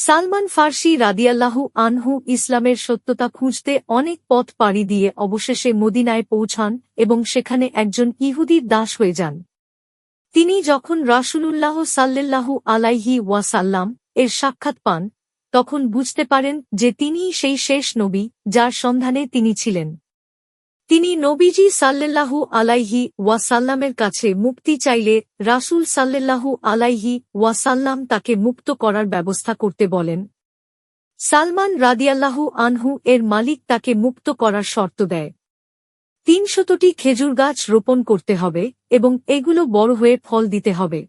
সালমান ফার্সি রাদিয়াল্লাহু আনহু ইসলামের সত্যতা খুঁজতে অনেক পথ পাড়ি দিয়ে অবশেষে মদিনায় পৌঁছান এবং সেখানে একজন ইহুদির দাস হয়ে যান। তিনি যখন রাসূলুল্লাহ সাল্লাল্লাহু আলাইহি ওয়াসাল্লাম এর সাক্ষাৎ পান, তখন বুঝতে পারেন যে তিনিই সেই শেষ নবী যার সন্ধানে তিনি ছিলেন। তিনি নবীজি সাল্লাল্লাহু আলাইহি ওয়াসাল্লামের কাছে মুক্তি চাইলে রাসূল সাল্লাল্লাহু আলাইহি ওয়াসাল্লাম তাকে মুক্ত করার ব্যবস্থা করতে বলেন। সালমান রাদিয়াল্লাহু আনহু এর মালিক তাকে মুক্ত করার শর্ত দেয়। ৩০০টি খেজুর গাছ রোপণ করতে হবে এবং এগুলো বড় হয়ে ফল দিতে হবে।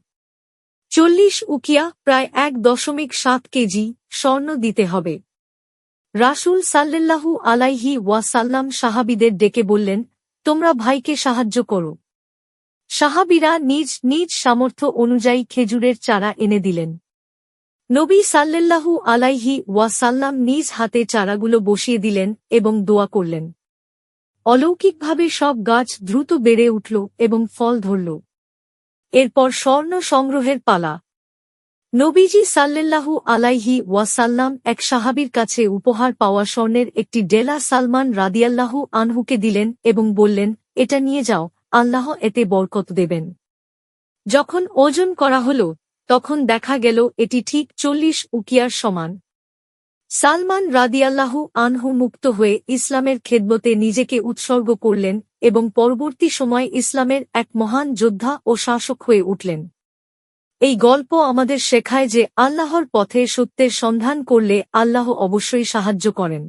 ৪০ উকিয়া প্রায় ১.৭ কেজি স্বর্ণ দিতে হবে। রাসূল সাল্লাল্লাহু আলাইহি ওয়াসাল্লাম সাহাবীদের ডেকে বললেন, তোমরা ভাইকে সাহায্য করো। সাহাবীরা নিজ নিজ সামর্থ্য অনুযায়ী খেজুরের চারা এনে দিলেন। নবী সাল্লাল্লাহু আলাইহি ওয়াসাল্লাম নিজ হাতে চারাগুলো বসিয়ে দিলেন এবং দোয়া করলেন। অলৌকিকভাবে সব গাছ দ্রুত বেড়ে উঠল এবং ফল ধরল। এরপর স্বর্ণ সংগ্রহের পালা। নবীজি সাল্লাল্লাহু আলাইহি ওয়াসাল্লাম এক সাহাবীর কাছে উপহার পাওয়া স্বর্ণের একটি ডেলা সালমান রাদিয়াল্লাহু আনহুকে দিলেন এবং বললেন, এটা নিয়ে যাও, আল্লাহ এতে বরকত দেবেন। যখন ওজন করা হল, তখন দেখা গেল এটি ঠিক ৪০ উকিয়ার সমান। সালমান রাদিয়াল্লাহু আনহু মুক্ত হয়ে ইসলামের খেদমতে নিজেকে উৎসর্গ করলেন এবং পরবর্তী সময় ইসলামের এক মহান যোদ্ধা ও শাসক হয়ে উঠলেন। এই গল্প আমাদের শেখায় যে আল্লাহর পথে সত্যের সন্ধান করলে আল্লাহ অবশ্যই সাহায্য করেন।